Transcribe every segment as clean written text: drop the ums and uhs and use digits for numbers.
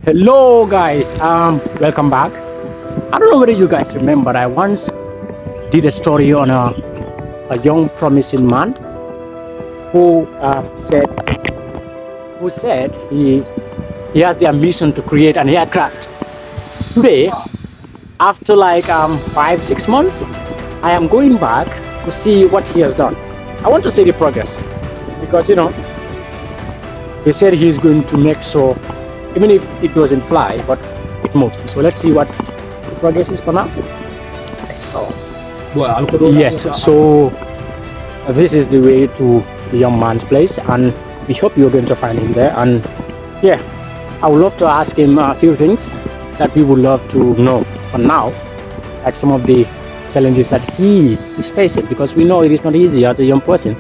Hello guys, welcome back. I don't know whether you guys remember, I once did a story on a young promising man who said he has the ambition to create an aircraft. Today, after like 5 6 months, I am going back to see what he has done. I want to see the progress because he said he's going to make sure even if it doesn't fly, but it moves. So let's see what the progress is for now. Let's go. Yes, so this is the way to the young man's place, and we hope you're going to find him there. And yeah, I would love to ask him a few things that we would love to know for now, like some of the challenges that he is facing, because we know it is not easy as a young person.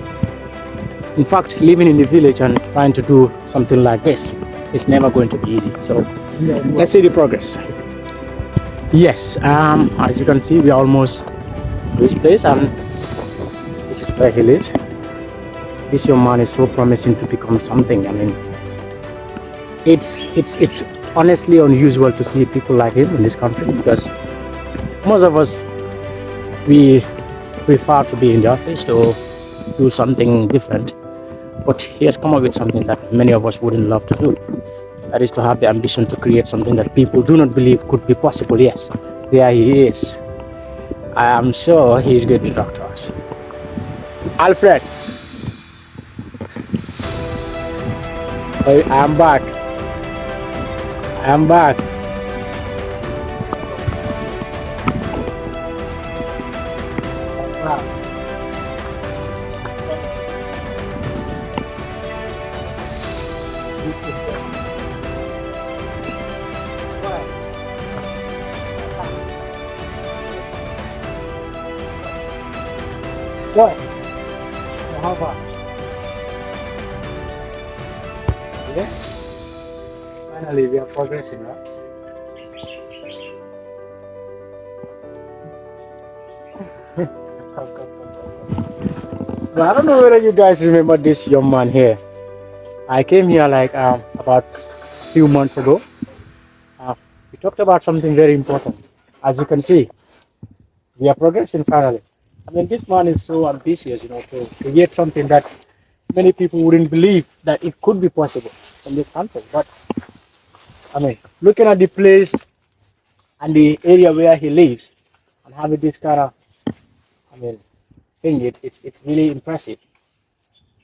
In fact, living in the village and trying to do something like this is never going to be easy. So let's see the progress. Yes, as you can see, we are almost to his place, and this is where he lives. This young man is so promising to become something. I mean, it's honestly unusual to see people like him in this country, because most of us, we prefer to be in the office or do something different. But he has come up with something that many of us wouldn't love to do. That is to have the ambition to create something that people do not believe could be possible. Yes, there he is. I am sure he's going to talk to us. Alfred, I am back. I am back. What? How far? Yeah? Finally, we are progressing, right? But I don't know whether you guys remember this young man here. I came here like about a few months ago. We talked about something very important. As you can see, we are progressing finally. I mean, this man is so ambitious, to create something that many people wouldn't believe that it could be possible in this country. But I mean, looking at the place and the area where he lives and having this kind of, I mean, thing, it's really impressive.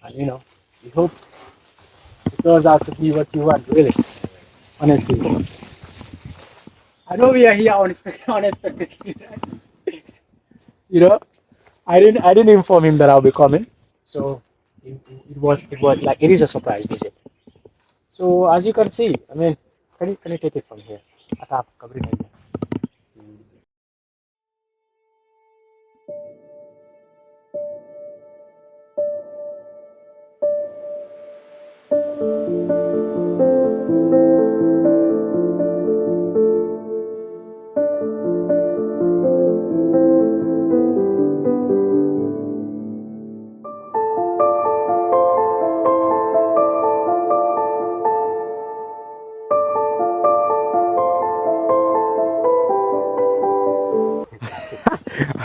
And we hope it turns out to be what you want, really, honestly. I know we are here unexpectedly. you know, I didn't inform him that I'll be coming, so it was like it is a surprise visit. So as you can see, I mean, can you take it from here? Atap, kabrin aja.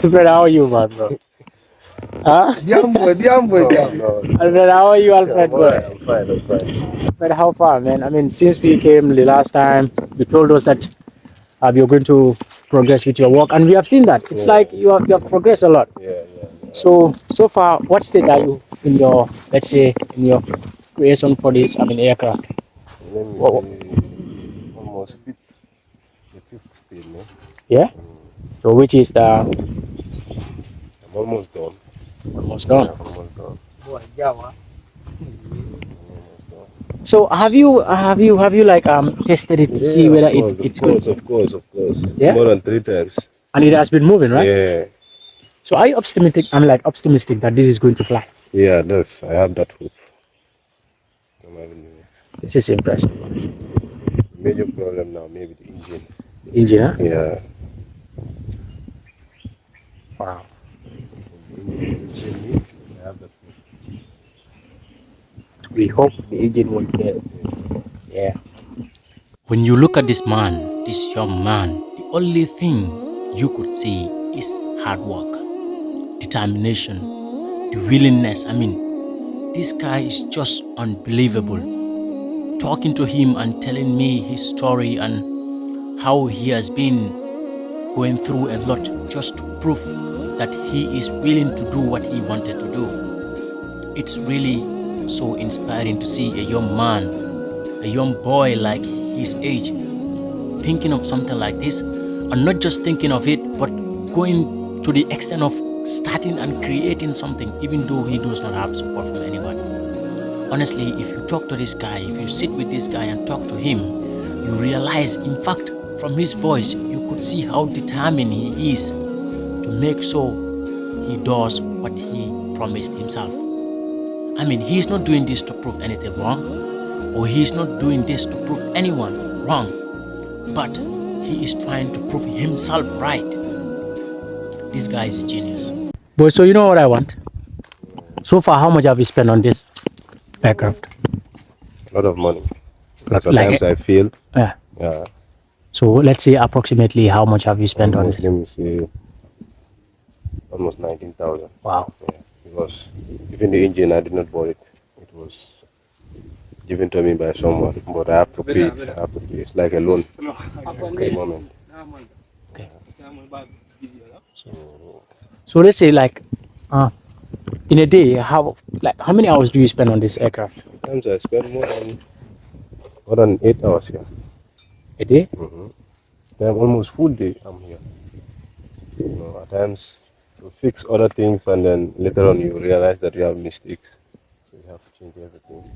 Alfred, how are you, man, bro? Huh? Diambo. Alfred, how are you, Alfred, bro? I'm fine. But how far, man? I mean, since we came the last time, you told us that you're going to progress with your work, and we have seen that. It's like you have progressed a lot. Yeah. So far, what state are you in your, let's say, in your creation for this? I mean, aircraft. Let me Whoa. say almost the fifth stage, no? Yeah. So which is the I'm almost done. almost done. Almost done. So have you like tested it to see whether it's good? Of course. Yeah? More than 3 times. And it has been moving, right? Yeah. So are you optimistic? I'm like optimistic that this is going to fly. Yeah, I have that hope. I'm having This is impressive. a major problem now, maybe the engine. The engine, huh? Yeah. Wow. I have that hope. We hope the engine won't fail. Yeah. When you look at this man, this young man, the only thing you could see is hard work, determination, the willingness. I mean, this guy is just unbelievable. Talking to him and telling me his story and how he has been going through a lot just to prove that he is willing to do what he wanted to do. It's really so inspiring to see a young man, a young boy like his age, thinking of something like this, and not just thinking of it, but going to the extent of starting and creating something, even though he does not have support from anyone. Honestly, if you talk to this guy, if you sit with this guy and talk to him, you realize, in fact, from his voice, you could see how determined he is to make sure he does what he promised himself. I mean, he's not doing this to prove anything wrong, or he's not doing this to prove anyone wrong, but he is trying to prove himself right. This guy is a genius. Boy, so you know what I want? So far, how much have you spent on this aircraft? A lot of money. Like- Sometimes I feel. Yeah. Yeah. So let's say approximately how much have you spent on this? Let me see. Almost 19,000. Wow. Yeah. Because even the engine, I did not buy it. It was given to me by someone, but I have to pay it. I have to pay. It's like a loan at the moment. Okay. So So let's say like in a day, how many hours do you spend on this aircraft? sometimes I spend more than 8 hours here. A day? Then almost full day I'm here. You know, at times you fix other things and then later on you realize that you have mistakes. So you have to change everything.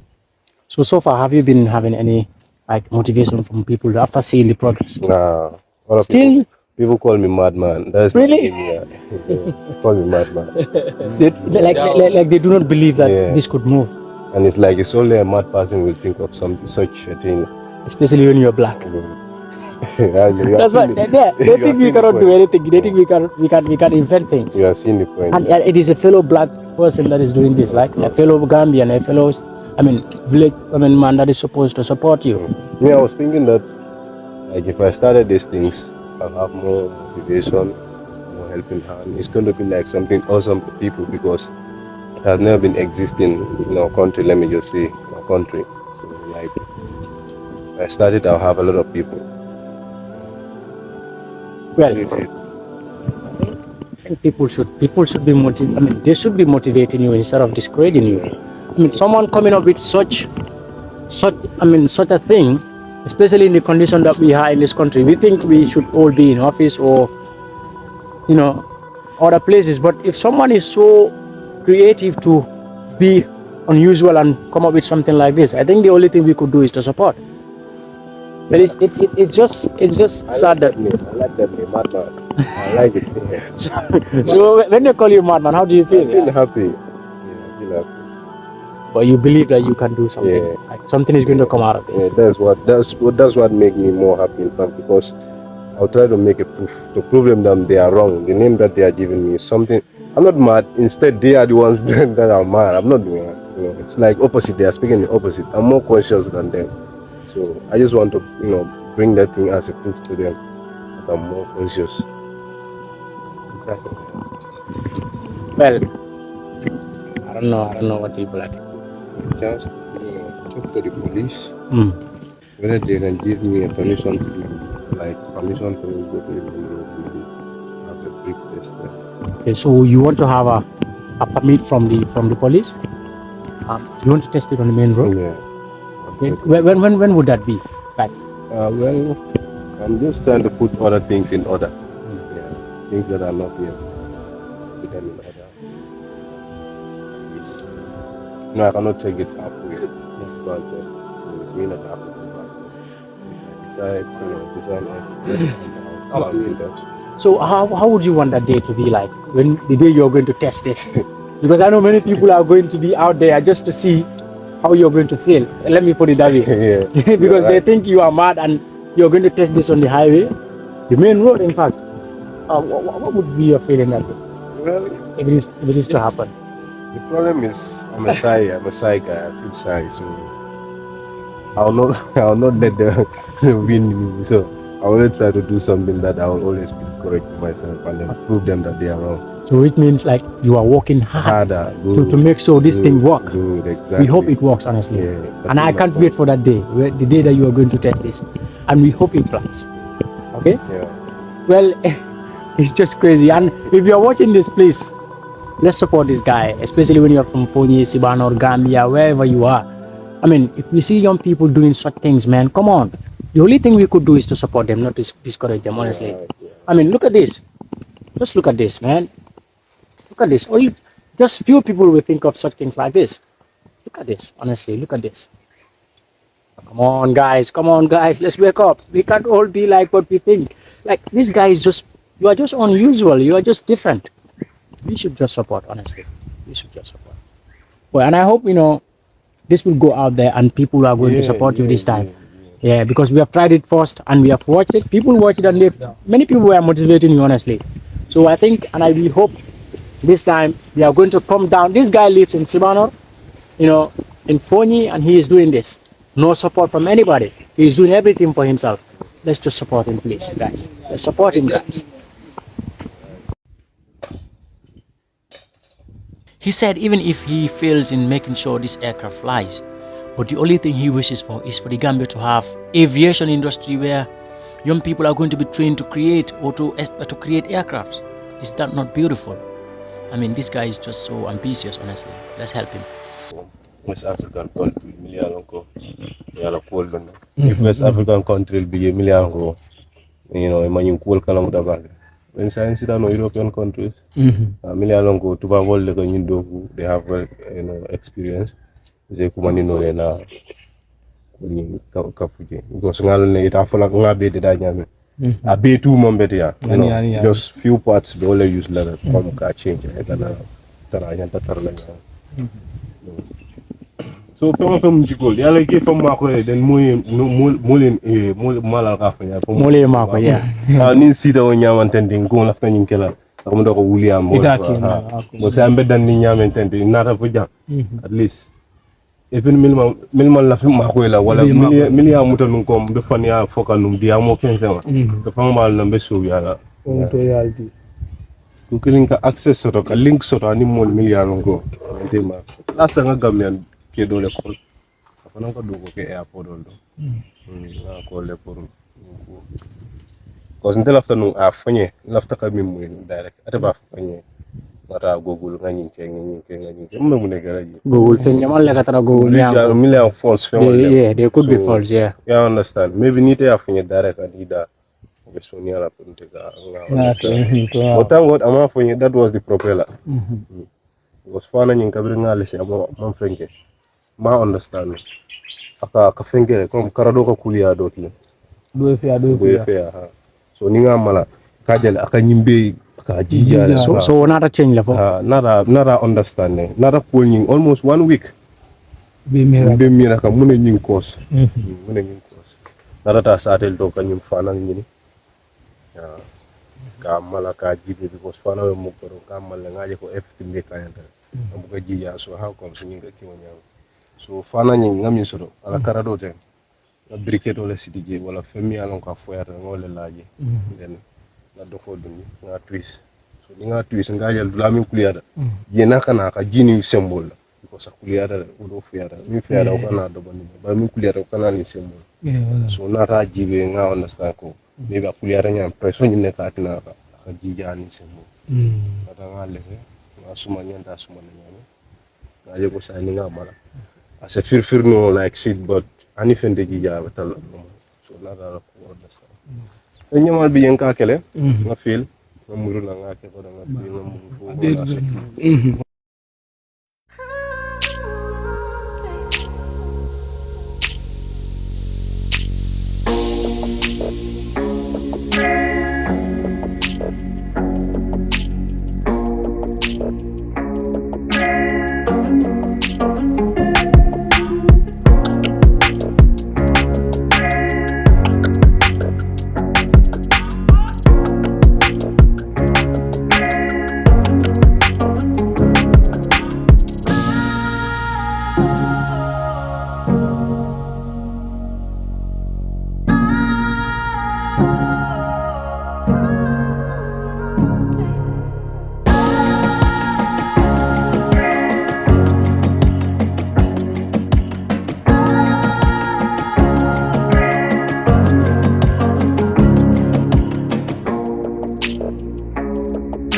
So far, have you been having any like motivation from people after seeing the progress? Nah, other Still? people call me madman. That's Really? call me madman. Like they do not believe that Yeah. this could move, And it's like it's only a mad person will think of such a thing. especially when you're black. Yeah, you are That's why seeing they you are think we seeing the cannot do point. anything. They think we can invent things. You are seeing the point. And it is a fellow black person that is doing this, like a fellow Gambian, a fellow, man that is supposed to support you. Me, I was thinking that like if I started these things, I'll have more motivation, more helping hand. It's going to be like something awesome to people because it has never been existing in our country. Let me just say, our country. So like, if I started, I'll have a lot of people. Well, What is it? I think people should be motivated. They should be motivating you instead of discouraging you. Someone coming up with such a thing, especially in the condition that we are in this country. We think we should all be in office or, other places. But if someone is so creative to be unusual and come up with something like this, I think the only thing we could do is to support. But it's just sad that. I like that name, madman. I like it. Yeah. So when they call you madman, how do you feel? I feel happy. Yeah, I feel happy. But you believe that you can do something. Yeah. Like something is going to come out of this. Yeah, that's what make me more happy, in fact, because I'll try to make a proof to prove them that they are wrong. The name that they are giving me is something. I'm not mad. Instead, they are the ones that are mad. I'm not doing that. It's like opposite. They are speaking the opposite. I'm more conscious than them. So I just want to, bring that thing as a proof to them that I'm more conscious. Well, I don't know what people are. Just talk to the police Mm. whether they can give me a permission to go to the have a brief test there. Okay, so you want to have a permit from the police? You want to test it on the main road? Yeah. Okay. When would that be? Like, Well, I'm just trying to put other things in order. Yeah, things that are not here. Put them in order. It's, I cannot take it halfway. So it's me that I have to go back. If I decide, I'll do that. so how would you want that day to be like when the day you're going to test this? Because I know many people are going to be out there just to see how you're going to feel. Let me put it that way. Yeah. Because You're they right. think you are mad and you're going to test this on the highway, the main road. In fact, what would be your feeling that day Well, if it is to happen? the problem is I'm a shy guy. I feel shy, so I'll not let the win me. So I will try to do something that I will always be correct to myself and then prove them that they are wrong. So it means like you are working hard Harder, to make sure this thing work. Good, exactly. We hope it works, honestly. Yeah, and I can't wait for that day, the day that you are going to test this. And we hope it flies. Okay? Yeah. Well, it's just crazy. And if you're watching this, please, let's support this guy, especially when you're from Foni, Sibanor, Gambia, wherever you are. I mean, if we see young people doing such things, man, come on. The only thing we could do is to support them, not to discourage them, honestly. Yeah. I mean, look at this. Just look at this, man. Look at this. Just few people will think of such things like this. Look at this, honestly, look at this. Come on, guys, let's wake up. We can't all be like what we think. Like, this guy is just, you are just unusual, you are just different. We should just support, honestly. We should just support. Well, and I hope, this will go out there and people are going to support you this time. Yeah, because we have tried it first and we have watched it. People watch it and many people were motivating you, honestly. So I think, and we hope this time we are going to come down. This guy lives in Sibanor, in Foni, and he is doing this. No support from anybody. He is doing everything for himself. Let's just support him, please, guys. Let's support him, guys. He said even if he fails in making sure this aircraft flies, but the only thing he wishes for is for the Gambia to have aviation industry where young people are going to be trained to create or to create aircrafts. Is that not beautiful? I mean, this guy is just so ambitious, honestly. Let's help him. West African country, if West African country will be a million go, imagine cool kalamuda bag. When science is no European countries, a million go to Bavol, they have experience. They come in na kapuji because ngal it afola ngabe de danyame. A be two mombete ya. Just few parts they only use leather come ka change taranya taranya. So pema fem jikol yalla ke fem mako den molin mala ka fanya mole mako ya ni sida o nyamantende ko lafta nyin kala ko ndo ko William mo sa ambedan ni nyamantende nata fu jam at least even milman la fem mako la wala milia mutanun ko be fanya foka num dia mo 15 ma to fam mal na be so yala to yaldi ko kilin ka access to ka link so to ni mol milia ngo tema la sa nga gamian ke do l'école afana ko dogo ke airport do na ko le pour ko ndela fanu a fanye lafta ka mim muy direct ataba fanye mata google ngani ke mo mu ne garaji google fe nyamal le katara google ya million false fe yeah they could be false yeah understand maybe ni te afanye direct and ida be sonia la punte ga nga otango ama fanye that was the propeller was fana nyin kabri ngale se amo man fenke ma understand aka fengere comme karado ko kuliya dotle do fe ha so ni ngamala kajale aka nyimbe aka jija so nata change la fo nara understand nara pulling almost 1 week be mira ka mune nyin course nara ta satel to kanyum fana nyini ka mala ka jibe because fana we mo ko ka mala ngaje ko FTM kayanta ambuka jija so how comes nyinga kiwanya so fana nyi ngami soro ala karado ten la briquette wala CDJ wala femi alon ka foyata ngole laaje den la dofo duni nga twist so ni nga twist nga yel dula min kuliyada yena kana ka jini symbol ko sa kuliyada do fiyada mi fiyada ko na do bani ba min kuliyada ko kana ni symbol so na ta jibe nga understand ko be ba kuliyada nyam pression ni ka tina ka jija ni symbol ata nga lefe nga suma nyanda suma nyame nga je ko sa ni nga mala as a fear no like shit but anything de jija batal so na da ko understand nyamal bi yen ka kele nga feel nga muru na nga ke ko da nga bi nga muru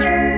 you.